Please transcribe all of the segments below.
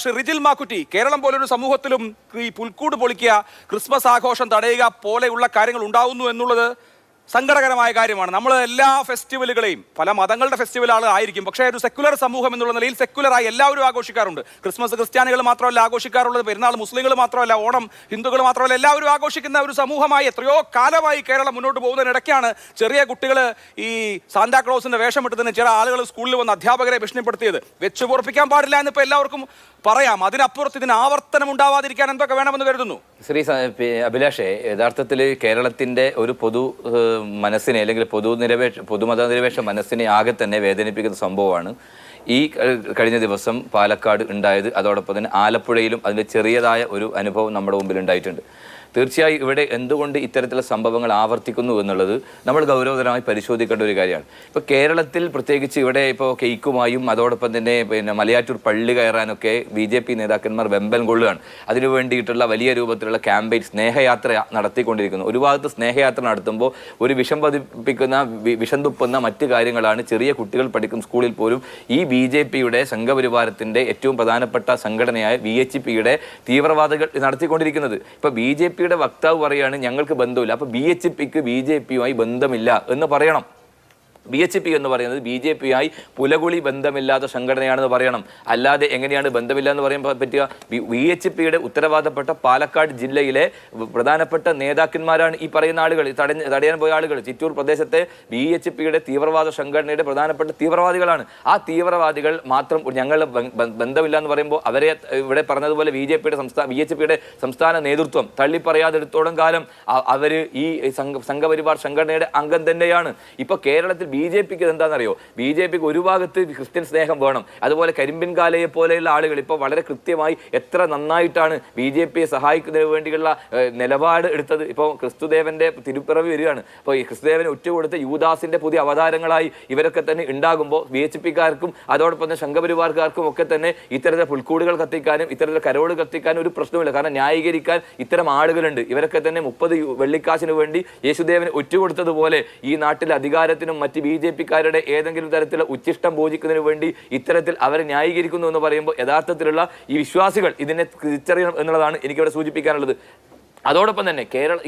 ശ്രീ റിജിൽ മാക്കുറ്റി, കേരളം പോലൊരു സമൂഹത്തിലും ഈ പുൽക്കൂട് പൊളിക്കുക, ക്രിസ്മസ് ആഘോഷം തടയുക പോലെയുള്ള കാര്യങ്ങൾ ഉണ്ടാവുന്നു എന്നുള്ളത് സങ്കടകരമായ കാര്യമാണ്. നമ്മൾ എല്ലാ ഫെസ്റ്റിവലുകളെയും, പല മതങ്ങളുടെ ഫെസ്റ്റിവലുകൾ ആയിരിക്കും, പക്ഷേ ഒരു സെക്യുലർ സമൂഹം എന്നുള്ള നിലയിൽ സെക്യുലറായി എല്ലാവരും ആഘോഷിക്കാറുണ്ട്. ക്രിസ്മസ് ക്രിസ്ത്യാനികൾ മാത്രമല്ല ആഘോഷിക്കാറുള്ളത്, പെരുന്നാൾ മുസ്ലിങ്ങൾ മാത്രമല്ല, ഓണം ഹിന്ദുക്കൾ മാത്രമല്ല, എല്ലാവരും ആഘോഷിക്കുന്ന ഒരു സമൂഹമായി എത്രയോ കാലമായി കേരളം മുന്നോട്ട് പോകുന്നതിനിടയ്ക്കാണ് ചെറിയ കുട്ടികൾ ഈ സാന്താക്ലോസിന്റെ വേഷമിട്ടതിന് ചില ആളുകൾ സ്കൂളിൽ വന്ന് അധ്യാപകരെ ഭീഷണിപ്പെടുത്തിയത്. വെച്ച് പൊറപ്പിക്കാൻ പാടില്ല എന്നിപ്പോൾ എല്ലാവർക്കും പറയാം. അതിനപ്പുറത്ത് ഇതിന് ആവർത്തനം ഉണ്ടാവാതിരിക്കാൻ എന്തൊക്കെ വേണമെന്ന് കരുതുന്നു? ശ്രീ അഭിലാഷേ, യഥാർത്ഥത്തിൽ കേരളത്തിന്റെ ഒരു പൊതു മനസ്സിനെ അല്ലെങ്കിൽ പൊതുമതനിരപേക്ഷ മനസ്സിനെ ആകെ തന്നെ വേദനിപ്പിക്കുന്ന സംഭവമാണ് ഈ കഴിഞ്ഞ ദിവസം പാലക്കാട് ഉണ്ടായത്. അതോടൊപ്പം തന്നെ ആലപ്പുഴയിലും അതിൻ്റെ ചെറിയതായ ഒരു അനുഭവം നമ്മുടെ മുമ്പിൽ ഉണ്ടായിട്ടുണ്ട്. തീർച്ചയായും ഇവിടെ എന്തുകൊണ്ട് ഇത്തരത്തിലുള്ള സംഭവങ്ങൾ ആവർത്തിക്കുന്നു എന്നുള്ളത് നമ്മൾ ഗൗരവതരമായി പരിശോധിക്കേണ്ട ഒരു കാര്യമാണ്. ഇപ്പോൾ കേരളത്തിൽ പ്രത്യേകിച്ച് ഇവിടെ ഇപ്പോൾ കേക്കുമായും അതോടൊപ്പം തന്നെ മലയാറ്റൂർ പള്ളി കയറാനൊക്കെ BJP നേതാക്കന്മാർ വെമ്പൽ കൊള്ളുകയാണ്. അതിനു വേണ്ടിയിട്ടുള്ള വലിയ രൂപത്തിലുള്ള ക്യാമ്പയിൻ, സ്നേഹയാത്ര നടത്തിക്കൊണ്ടിരിക്കുന്നു. ഒരു ഭാഗത്ത് സ്നേഹയാത്ര നടത്തുമ്പോൾ ഒരു വിഷം തുപ്പുന്ന മറ്റു കാര്യങ്ങളാണ് ചെറിയ കുട്ടികൾ പഠിക്കും സ്കൂളിൽ പോലും ഈ BJPയുടെ സംഘപരിവാരത്തിൻ്റെ ഏറ്റവും പ്രധാനപ്പെട്ട സംഘടനയായ VHPയുടെ തീവ്രവാദികൾ നടത്തിക്കൊണ്ടിരിക്കുന്നത്. ഇപ്പോൾ BJP വക്താവ് പറയാണ് ഞങ്ങൾക്ക് ബന്ധമില്ല. അപ്പൊ BHPക്ക് BJPയുമായി ബന്ധമില്ല എന്ന് പറയണം. BHP എന്ന് പറയുന്നത് BJPയുമായി പുലകുളി ബന്ധമില്ലാത്ത സംഘടനയാണെന്ന് പറയണം. അല്ലാതെ എങ്ങനെയാണ് ബന്ധമില്ല എന്ന് പറയാൻ പറ്റുക? BHPയുടെ ഉത്തരവാദപ്പെട്ട പാലക്കാട് ജില്ലയിലെ പ്രധാനപ്പെട്ട നേതാക്കന്മാരാണ് ഈ പറയുന്ന ആളുകൾ, തടയാൻ പോയ ആളുകൾ. ചിറ്റൂർ പ്രദേശത്തെ BHPയുടെ തീവ്രവാദ സംഘടനയുടെ പ്രധാനപ്പെട്ട തീവ്രവാദികളാണ്. ആ തീവ്രവാദികൾ മാത്രം ഞങ്ങൾ ബന്ധമില്ല എന്ന് പറയുമ്പോൾ അവരെ ഇവിടെ പറഞ്ഞതുപോലെ BHPയുടെ സംസ്ഥാന നേതൃത്വം തള്ളിപ്പറയാതെടുത്തോളം കാലം അവർ ഈ സംഘപരിവാർ സംഘടനയുടെ അംഗം തന്നെയാണ്. ഇപ്പൊ കേരളത്തിൽ BJPക്ക് എന്താണെന്നറിയോ? BJPക്ക് ഒരു ഭാഗത്ത് ക്രിസ്ത്യൻ സ്നേഹം വേണം. അതുപോലെ കരിമ്പിൻകാലയെ പോലെയുള്ള ആളുകൾ ഇപ്പോൾ വളരെ കൃത്യമായി എത്ര നന്നായിട്ടാണ് BJPയെ സഹായിക്കുന്നതിന് വേണ്ടിയുള്ള നിലപാട് എടുത്തത്. ഇപ്പോൾ ക്രിസ്തുദേവന്റെ തിരുപ്പിറവി വരികയാണ്. അപ്പോൾ ഈ ക്രിസ്തുദേവനെ ഒറ്റുകൊടുത്ത യൂദാസിന്റെ പുതിയ അവതാരങ്ങളായി ഇവരൊക്കെ തന്നെ ഉണ്ടാകുമ്പോൾ BHPക്കാർക്കും അതോടൊപ്പം തന്നെ സംഘപരിവാർക്കാർക്കും ഒക്കെ തന്നെ ഇത്തരത്തിലെ പുൽക്കൂടുകൾ കത്തിക്കാനും ഇത്തരത്തിലെ കരോട് കത്തിക്കാനും ഒരു പ്രശ്നമില്ല. കാരണം ന്യായീകരിക്കാൻ ഇത്തരം ആളുകളുണ്ട്. ഇവരൊക്കെ തന്നെ 30 വെള്ളിക്കാശിന് വേണ്ടി യേശുദേവനെ ഒറ്റുകൊടുത്തതുപോലെ ഈ നാട്ടിലെ അധികാരത്തിനും മറ്റ് BJPക്കാരുടെ ഏതെങ്കിലും തരത്തിലുള്ള ഉച്ചിഷ്ടം പൂജിക്കുന്നതിന് വേണ്ടി ഇത്തരത്തിൽ അവരെ ന്യായീകരിക്കുന്നു എന്ന് പറയുമ്പോൾ യഥാർത്ഥത്തിലുള്ള ഈ വിശ്വാസികൾ ഇതിനെ തിരിച്ചറിയണം എന്നുള്ളതാണ് എനിക്കിവിടെ സൂചിപ്പിക്കാനുള്ളത്. അതോടൊപ്പം തന്നെ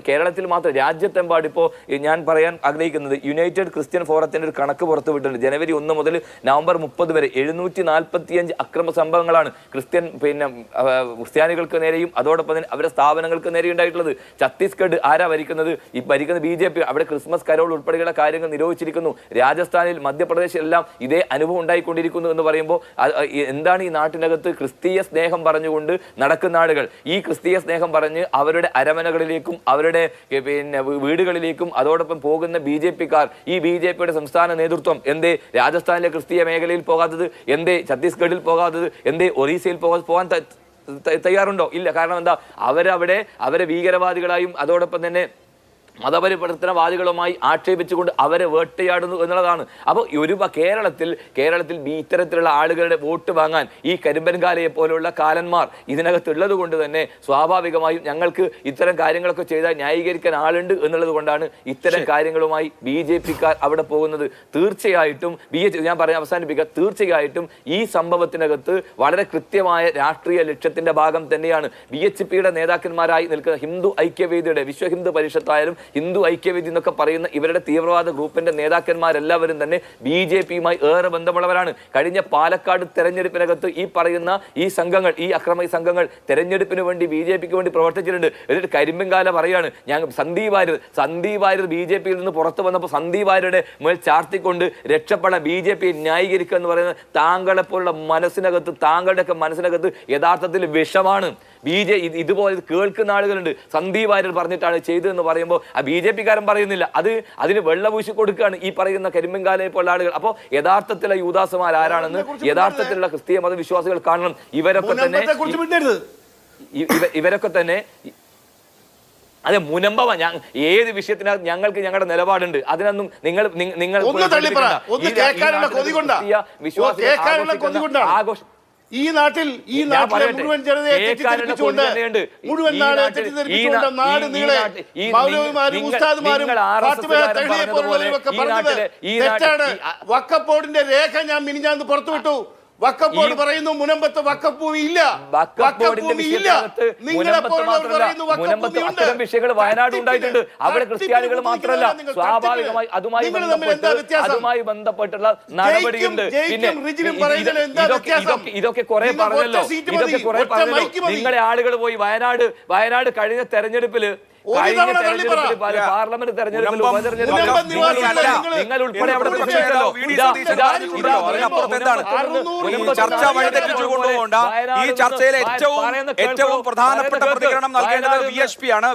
കേരളത്തിൽ മാത്രം രാജ്യത്തെമ്പാടിപ്പോൾ ഞാൻ പറയാൻ ആഗ്രഹിക്കുന്നത് യുണൈറ്റഡ് ക്രിസ്ത്യൻ ഫോറത്തിൻ്റെ ഒരു കണക്ക് പുറത്തുവിട്ടിട്ടുണ്ട്. ജനുവരി 1 മുതൽ നവംബർ 30 വരെ 745 അക്രമ സംഭവങ്ങളാണ് ക്രിസ്ത്യാനികൾക്ക് നേരെയും അതോടൊപ്പം തന്നെ അവരുടെ സ്ഥാപനങ്ങൾക്ക് നേരെ ഉണ്ടായിട്ടുള്ളത്. ഛത്തീസ്ഗഡ് ആരാ ഭരിക്കുന്നത്? ഈ ഭരിക്കുന്ന BJP. അവിടെ ക്രിസ്മസ് കരോൾ ഉൾപ്പെടെയുള്ള കാര്യങ്ങൾ നിരോധിച്ചിരിക്കുന്നു. രാജസ്ഥാനിൽ മധ്യപ്രദേശിലെല്ലാം ഇതേ അനുഭവം ഉണ്ടായിക്കൊണ്ടിരിക്കുന്നു എന്ന് പറയുമ്പോൾ എന്താണ് ഈ നാട്ടിനകത്ത് ക്രിസ്തീയ സ്നേഹം പറഞ്ഞുകൊണ്ട് നടക്കുന്ന ആളുകൾ? ഈ ക്രിസ്തീയ സ്നേഹം പറഞ്ഞ് അവരുടെ അരമനകളിലേക്കും അവരുടെ വീടുകളിലേക്കും അതോടൊപ്പം പോകുന്ന BJPക്കാർ, ഈ BJPയുടെ സംസ്ഥാന നേതൃത്വം എന്തേ രാജസ്ഥാനിലെ ക്രിസ്തീയ മേഖലയിൽ പോകാത്തത്? എന്തേ ഛത്തീസ്ഗഡിൽ പോകാത്തത്? എന്തേ ഒറീസയിൽ പോകാൻ തയ്യാറുണ്ടോ? ഇല്ല. കാരണം എന്താ? അവരെ ഭീകരവാദികളായും അതോടൊപ്പം തന്നെ മതപരിവർത്തനവാദികളുമായി ആക്ഷേപിച്ചുകൊണ്ട് അവരെ വേട്ടയാടുന്നു എന്നുള്ളതാണ്. അപ്പോൾ കേരളത്തിൽ ഇത്തരത്തിലുള്ള ആളുകളുടെ വോട്ട് വാങ്ങാൻ ഈ കരിമ്പൻകാലയെ പോലെയുള്ള കാലന്മാർ ഇതിനകത്തുള്ളത് കൊണ്ട് തന്നെ സ്വാഭാവികമായും ഞങ്ങൾക്ക് ഇത്തരം കാര്യങ്ങളൊക്കെ ചെയ്താൽ ന്യായീകരിക്കാൻ ആളുണ്ട് എന്നുള്ളത് കൊണ്ടാണ് ഇത്തരം കാര്യങ്ങളുമായി BJPക്കാർ അവിടെ പോകുന്നത്. തീർച്ചയായിട്ടും ഞാൻ പറയാൻ അവസാനിപ്പിക്കുക, തീർച്ചയായിട്ടും ഈ സംഭവത്തിനകത്ത് വളരെ കൃത്യമായ രാഷ്ട്രീയ ലക്ഷ്യത്തിന്റെ ഭാഗം തന്നെയാണ്. BHPയുടെ നേതാക്കന്മാരായി നിൽക്കുന്ന ഹിന്ദു ഐക്യവേദിയുടെ, വിശ്വ ഹിന്ദു പരിഷത്തായാലും ഹിന്ദു ഐക്യവേദി എന്നൊക്കെ പറയുന്ന ഇവരുടെ തീവ്രവാദ ഗ്രൂപ്പിന്റെ നേതാക്കന്മാരെല്ലാവരും തന്നെ BJPയുമായി ഏറെ ബന്ധമുള്ളവരാണ്. കഴിഞ്ഞ പാലക്കാട് തെരഞ്ഞെടുപ്പിനകത്ത് ഈ പറയുന്ന ഈ സംഘങ്ങൾ, ഈ അക്രമ സംഘങ്ങൾ തെരഞ്ഞെടുപ്പിന് വേണ്ടി BJPക്ക് വേണ്ടി പ്രവർത്തിച്ചിട്ടുണ്ട്. എന്നിട്ട് കരിമ്പൻകാല പറയാണ് സന്ദീപ് വാര്യർ BJPയിൽ നിന്ന് പുറത്തു വന്നപ്പോൾ സന്ദീപ് വാര്യരുടെ മേൽ ചാർത്തിക്കൊണ്ട് രക്ഷപ്പെടാൻ BJPയെ ന്യായീകരിക്കുക എന്ന് പറയുന്നത് താങ്കളെപ്പോലുള്ള താങ്കളുടെയൊക്കെ മനസ്സിനകത്ത് യഥാർത്ഥത്തിൽ വിഷമാണ്. ഇതുപോലെ കേൾക്കുന്ന ആളുകളുണ്ട്. സന്ദീപ് വാര്യർ പറഞ്ഞിട്ടാണ് ചെയ്തതെന്ന് പറയുമ്പോൾ ആ BJPക്കാരൻ പറയുന്നില്ല, അതിന് വെള്ളപൂശി കൊടുക്കുകയാണ് ഈ പറയുന്ന കരിമ്പൻകാലയെ പോലുള്ള ആളുകൾ. അപ്പോൾ യഥാർത്ഥത്തിലുള്ള യൂദാസുമാർ ആരാണെന്ന് യഥാർത്ഥത്തിലുള്ള ക്രിസ്തീയ മതവിശ്വാസികൾ കാണണം. ഇവരൊക്കെ തന്നെ അതെ മുനമ്പവ. ഏത് വിഷയത്തിനകത്ത് ഞങ്ങൾക്ക് ഞങ്ങളുടെ നിലപാടുണ്ട്. അതിനൊന്നും നിങ്ങൾ ആഘോഷം ഈ നാട്ടിലെ മുഴുവൻ ജനതയെ തെറ്റിദ്ധരിപ്പിച്ചുകൊണ്ട് മുഴുവൻ നാട് തെറ്റിദ്ധരിപ്പിച്ചുകൊണ്ട് നാട് നീളെ മൗലവിമാരും ഉസ്താദുമാരും തെറ്റാണ്. വഖഫ് ബോർഡിന്റെ രേഖ ഞാൻ മിനിഞ്ഞാന്ന് പുറത്തുവിട്ടു. വഖഫ് ബോർഡ് പറയുന്നു മുനമ്പത്ത് വഖഫ് ഭൂമി ഇല്ല. വഖഫ് ഭൂമി ഇല്ല. നിങ്ങളെ പോലുള്ളവർ പറയുന്നു വഖഫ് ഭൂമി ഉണ്ട്. അത്തരം വിഷയങ്ങൾ വയനാട് ഉണ്ടായിട്ടുണ്ട്. അവിടെ ക്രിസ്ത്യാനികൾ മാത്രമല്ല, സ്വാഭാവികമായി അതുമായി ബന്ധപ്പെട്ടുള്ള നടപടിയുണ്ട്. പിന്നെ ഇതൊക്കെ കുറെ പറഞ്ഞല്ലോ, നിങ്ങളെ ആളുകൾ പോയി വയനാട് കഴിഞ്ഞ തെരഞ്ഞെടുപ്പില് പാർലമെന്റ് തെരഞ്ഞെടുപ്പിൽ നിങ്ങൾ ഉൾപ്പെടെ അവിടെ ചർച്ച വഴിതെറ്റിച്ചു കൊണ്ടുപോകേണ്ട. ഈ ചർച്ചയിലെ ഏറ്റവും പ്രധാനപ്പെട്ട പ്രതികരണം നൽകേണ്ടത് VHP ആണ്.